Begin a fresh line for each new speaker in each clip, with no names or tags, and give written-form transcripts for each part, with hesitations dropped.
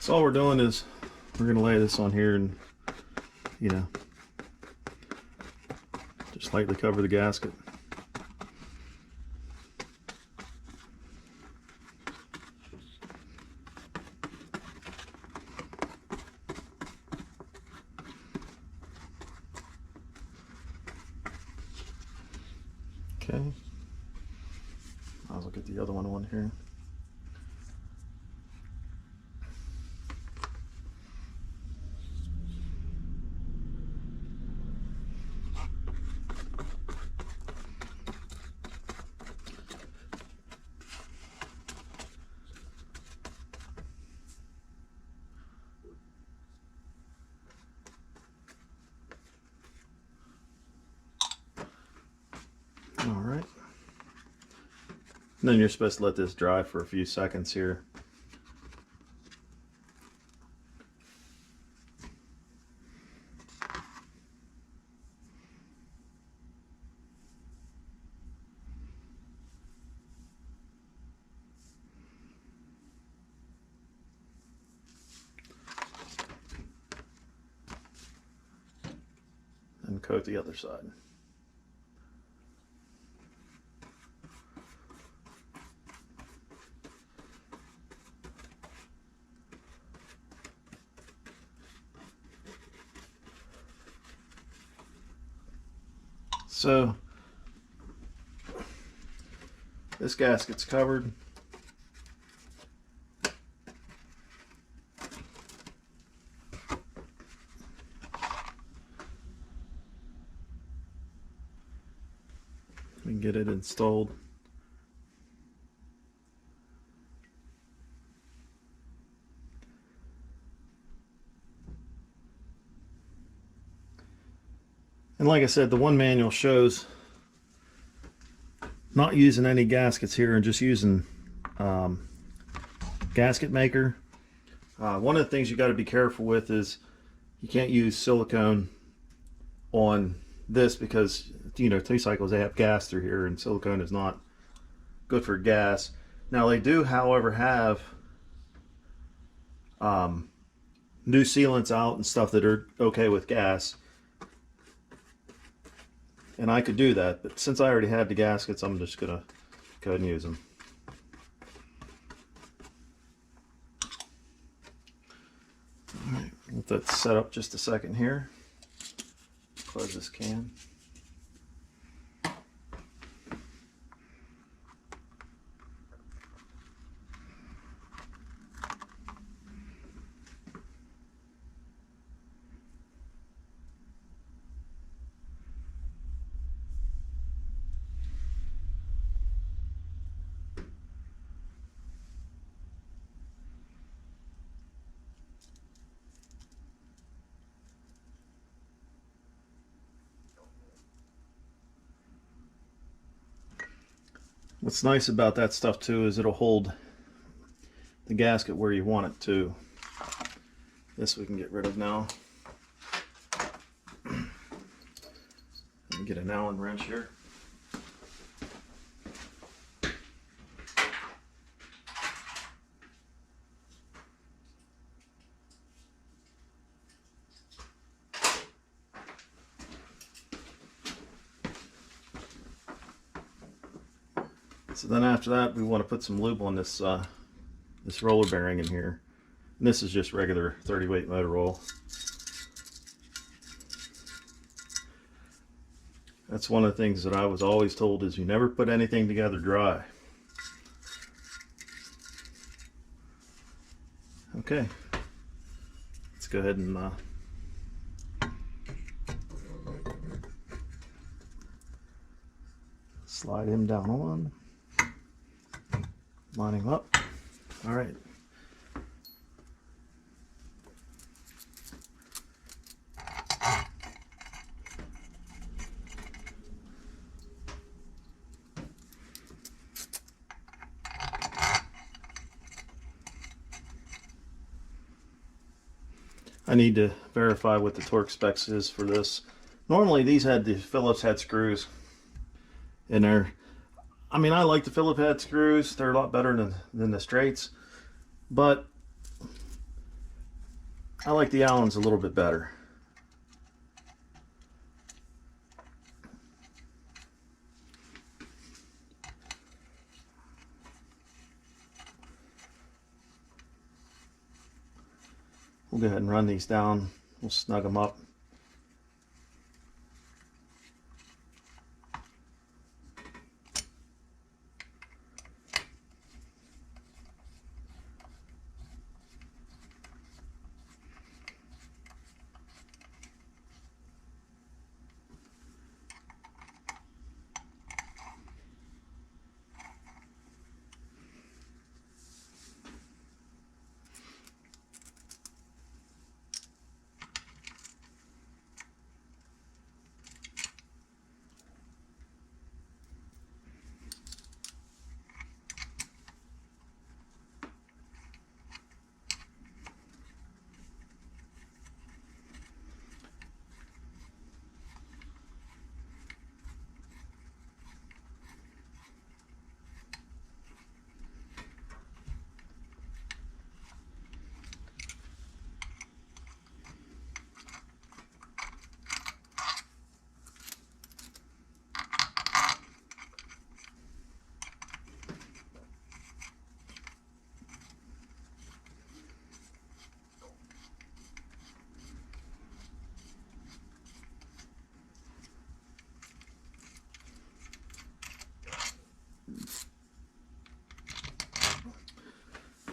So all we're doing is we're going to lay this on here and, you know, just lightly cover the gasket. Okay, I'll get the other one on here. All right. And then you're supposed to let this dry for a few seconds here. And coat the other side. So this gasket's covered. We can get it installed. And like I said, the one manual shows not using any gaskets here and just using gasket maker. One of the things you got to be careful with is you can't use silicone on this because, you know, T-cycles, they have gas through here, and silicone is not good for gas. Now they do, however, have new sealants out and stuff that are okay with gas. And I could do that, but since I already had the gaskets, I'm just gonna go ahead and use them. All right, let that set up just a second here. Close this can. What's nice about that stuff too is it'll hold the gasket where you want it to. This we can get rid of now. Let me get an Allen wrench here. So then after that, we want to put some lube on this this roller bearing in here. And this is just regular 30-weight motor oil. That's one of the things that I was always told is you never put anything together dry. Okay, let's go ahead and slide him down on. Line him up. All right. I need to verify what the torque specs is for this. Normally these had the Phillips head screws in there. I mean, I like the Phillips head screws. They're a lot better than the straights. But I like the Allens a little bit better. We'll go ahead and run these down. We'll snug them up.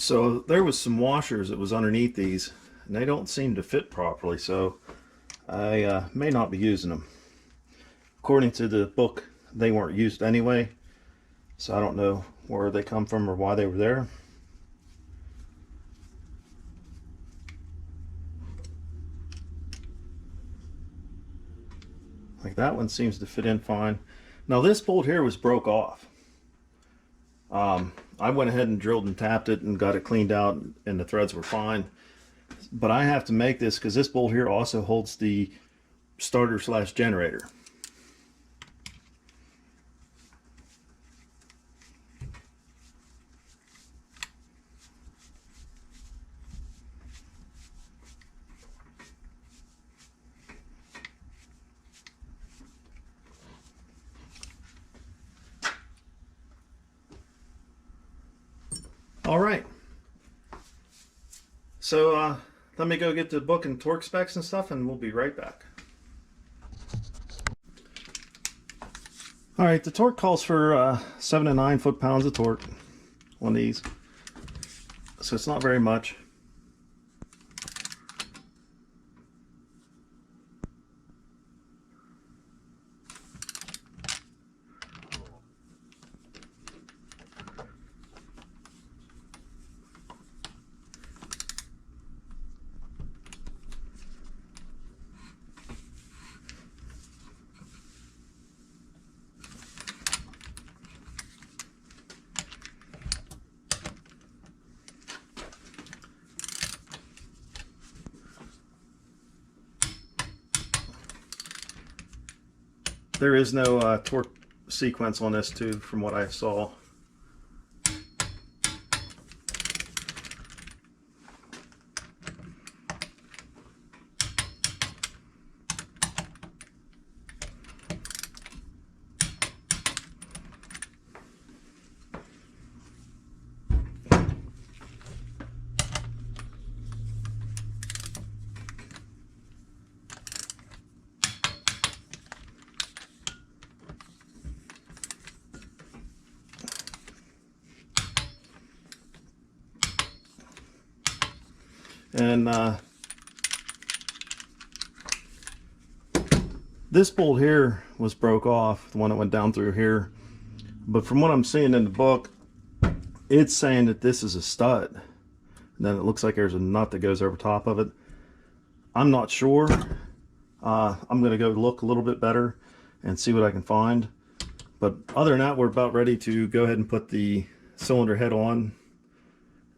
So there was some washers that was underneath these, and they don't seem to fit properly, so I may not be using them. According to the book, they weren't used anyway, so I don't know where they come from or why they were there. Like that one seems to fit in fine. Now this bolt here was broke off. I went ahead and drilled and tapped it and got it cleaned out, and the threads were fine. But I have to make this because this bolt here also holds the starter slash generator. All right, so let me go get the book and torque specs and stuff, and we'll be right back. All right, the torque calls for 7 to 9 foot-pounds of torque on these, so it's not very much. There is no torque sequence on this too, from what I saw. And this bolt here was broke off, the one that went down through here. But from what I'm seeing in the book, it's saying that this is a stud. And then it looks like there's a nut that goes over top of it. I'm not sure. I'm going to go look a little bit better and see what I can find. But other than that, we're about ready to go ahead and put the cylinder head on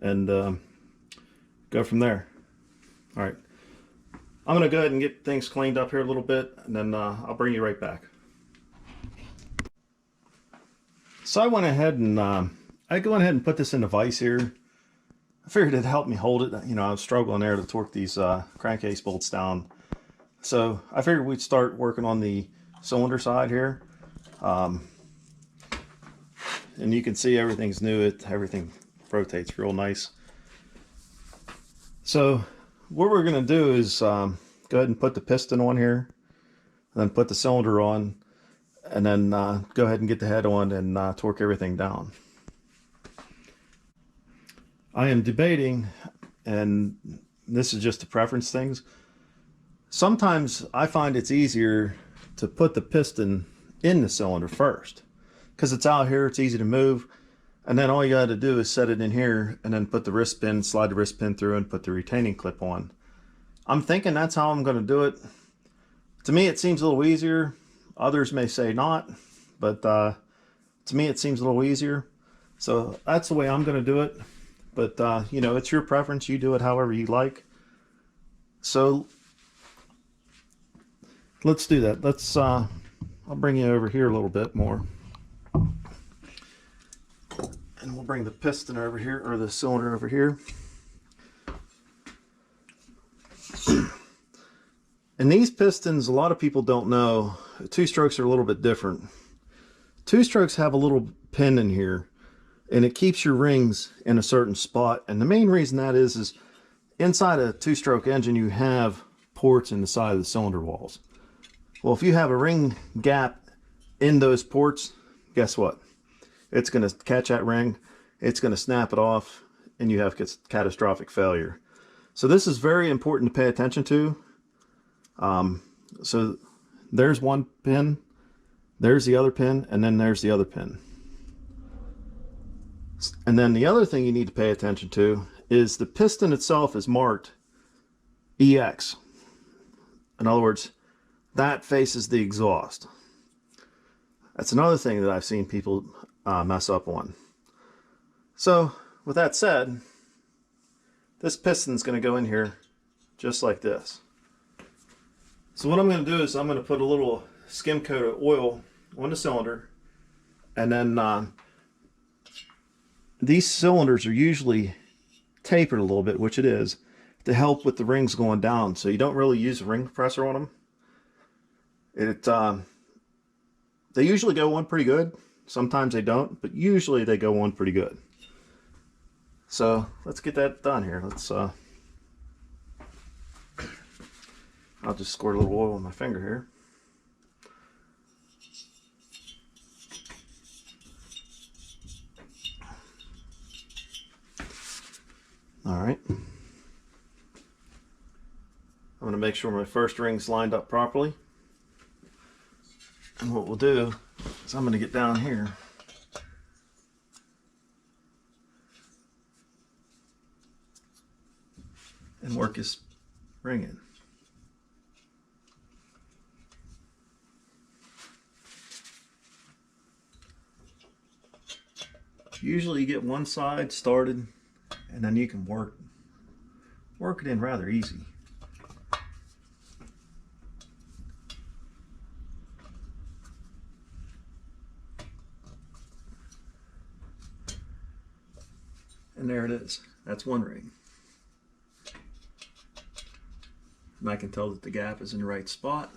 and go from there. All right, I'm going to go ahead and get things cleaned up here a little bit, and then I'll bring you right back. So I went ahead and put this in the vise here. I figured it'd help me hold it. You know, I was struggling there to torque these crankcase bolts down. So I figured we'd start working on the cylinder side here. And you can see everything's new. Everything rotates real nice. So what we're going to do is go ahead and put the piston on here, and then put the cylinder on, and then go ahead and get the head on and torque everything down. I am debating, and this is just a preference things. Sometimes I find it's easier to put the piston in the cylinder first, because it's out here, it's easy to move, and then all you got to do is set it in here and then put the wrist pin, slide the wrist pin through, and put the retaining clip on. I'm thinking that's how I'm going to do it. To me it seems a little easier. Others may say not, but to me it seems a little easier. So that's the way I'm going to do it. But you know, it's your preference. You do it however you like. So let's do that. Let's I'll bring you over here a little bit more, and we'll bring the piston over here, or the cylinder over here. And these pistons, a lot of people don't know, two-strokes are a little bit different. Two-strokes have a little pin in here, and it keeps your rings in a certain spot. And the main reason that is inside a two-stroke engine you have ports in the side of the cylinder walls. Well, if you have a ring gap in those ports, guess what? It's going to catch that ring, it's going to snap it off, and you have catastrophic failure. So this is very important to pay attention to. So there's one pin, there's the other pin, and then there's the other pin. And then the other thing you need to pay attention to is the piston itself is marked EX. In other words, that faces the exhaust. That's another thing that I've seen people mess up on. So with that said, this piston's going to go in here just like this. So what I'm going to do is I'm going to put a little skim coat of oil on the cylinder, and then these cylinders are usually tapered a little bit, which it is, to help with the rings going down. So you don't really use a ring compressor on them. They usually go on pretty good. Sometimes they don't, but usually they go on pretty good. So let's get that done here. I'll just squirt a little oil on my finger here. All right. I'm going to make sure my first ring's lined up properly. And what we'll do is I'm going to get down here and work his ring in. Usually you get one side started, and then you can work it in rather easy. And there it is. That's one ring. And I can tell that the gap is in the right spot.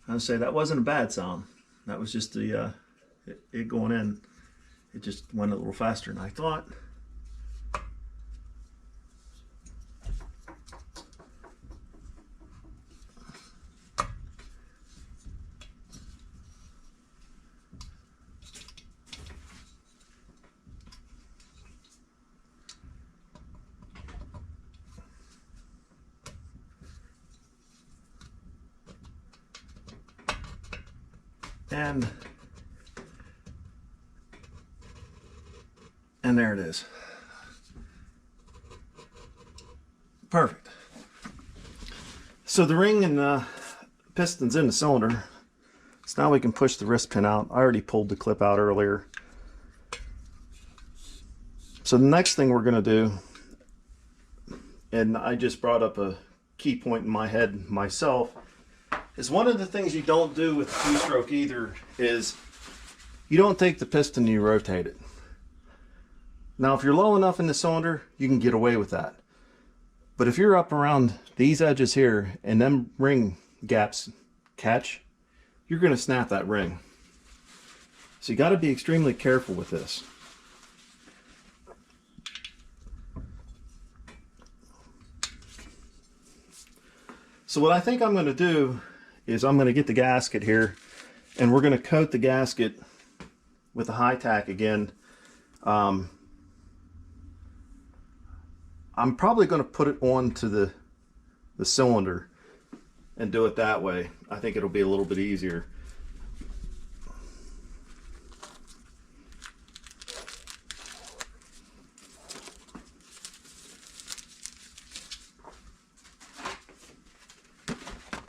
I'll say that wasn't a bad sound. That was just the it going in. It just went a little faster than I thought. And there it is. Perfect. So the ring and the piston's in the cylinder. So now we can push the wrist pin out. I already pulled the clip out earlier. So the next thing we're going to do, and I just brought up a key point in my head myself, is one of the things you don't do with two-stroke either is you don't take the piston and you rotate it. Now if you're low enough in the cylinder, you can get away with that. But if you're up around these edges here and them ring gaps catch, you're going to snap that ring. So you got to be extremely careful with this. So what I think I'm going to do is I'm going to get the gasket here, and we're going to coat the gasket with a high tack again. I'm probably going to put it onto the cylinder and do it that way. I think it'll be a little bit easier.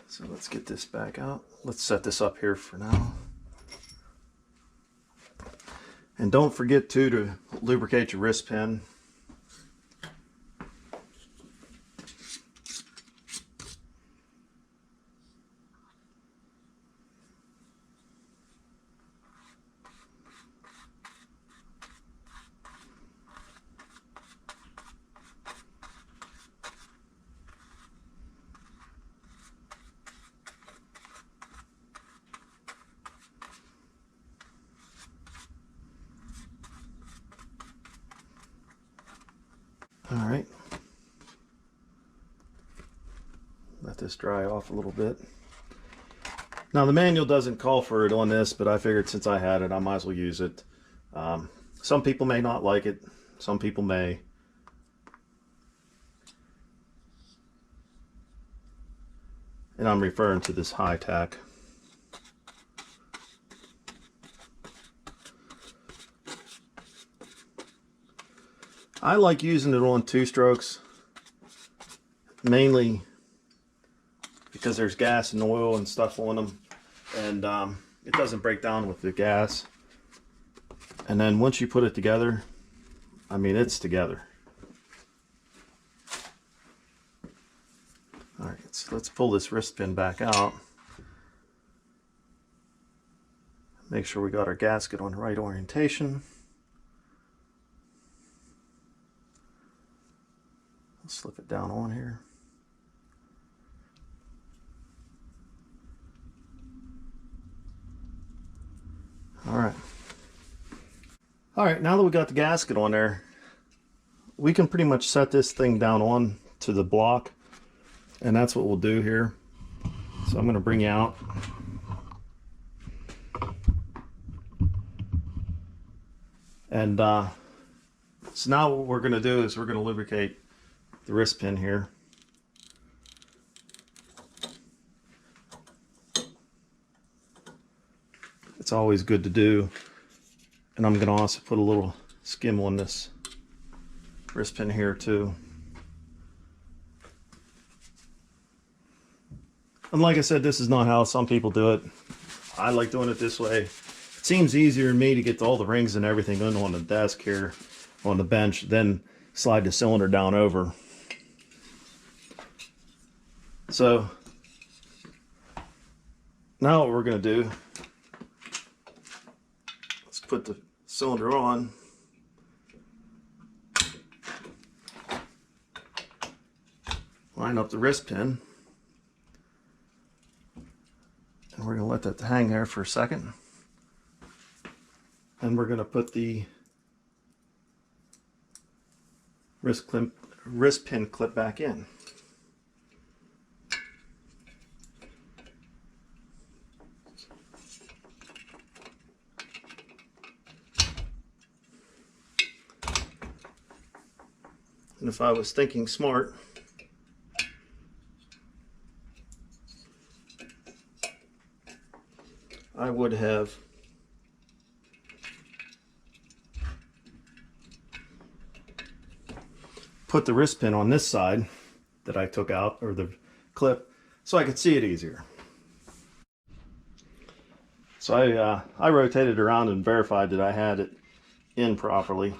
So let's get this back out. Let's set this up here for now. And don't forget to lubricate your wrist pin. All right, let this dry off a little bit. Now the manual doesn't call for it on this, but I figured since I had it, I might as well use it. Some people may not like it, some people may. And I'm referring to this high tack. I like using it on two strokes, mainly because there's gas and oil and stuff on them, and it doesn't break down with the gas. And then once you put it together, I mean, it's together. All right, so let's pull this wrist pin back out. Make sure we got our gasket on the right orientation. Slip it down on here. All right, now that we got the gasket on there, we can pretty much set this thing down on to the block, and that's what we'll do here. So I'm going to bring you out. And so now what we're going to do is we're going to lubricate the wrist pin here. It's always good to do. And I'm going to also put a little skim on this wrist pin here too. And like I said, this is not how some people do it. I like doing it this way. It seems easier to me to get all the rings and everything on the desk here on the bench, then slide the cylinder down over. So now what we're going to do, let's put the cylinder on. Line up the wrist pin. And we're going to let that hang there for a second. And we're going to put the wrist pin clip back in. And if I was thinking smart, I would have put the wrist pin on this side that I took out, or the clip, so I could see it easier. So I rotated around and verified that I had it in properly.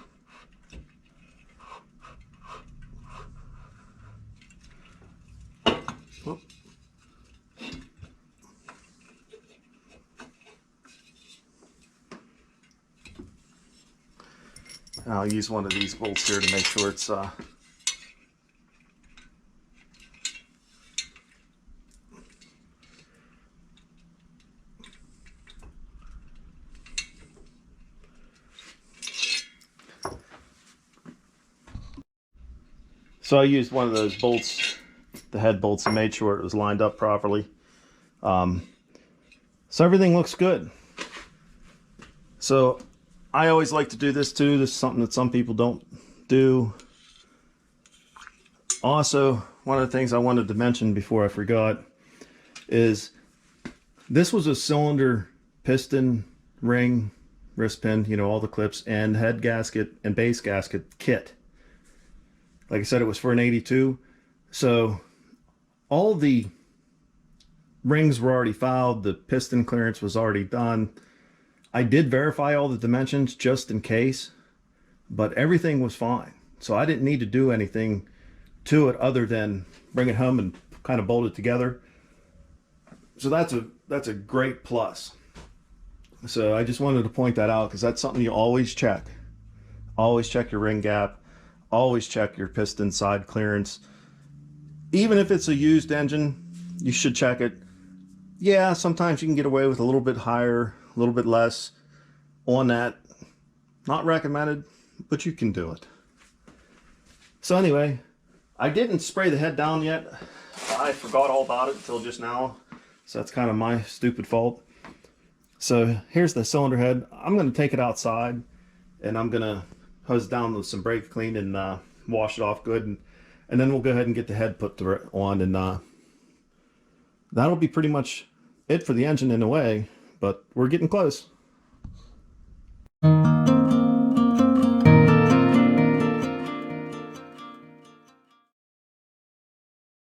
I'll use one of these bolts here to make sure it's so I used one of those bolts, the head bolts, and made sure it was lined up properly. So everything looks good. So I always like to do this too. This is something that some people don't do. Also, one of the things I wanted to mention before I forgot is this was a cylinder, piston, ring, wrist pin, you know, all the clips, and head gasket and base gasket kit. Like I said, it was for an 82. So all the rings were already filed. The piston clearance was already done. I did verify all the dimensions just in case, but everything was fine. So I didn't need to do anything to it other than bring it home and kind of bolt it together. So that's a great plus. So I just wanted to point that out because that's something you always check. Always check your ring gap. Always check your piston side clearance. Even if it's a used engine, you should check it. Yeah, sometimes you can get away with a little bit higher, a little bit less on that. Not recommended, but you can do it. So anyway, I didn't spray the head down yet. I forgot all about it until just now. So that's kind of my stupid fault. So here's the cylinder head. I'm going to take it outside and I'm going to hose down with some brake clean and wash it off good. And then we'll go ahead and get the head put on, and that'll be pretty much it for the engine in a way, but we're getting close.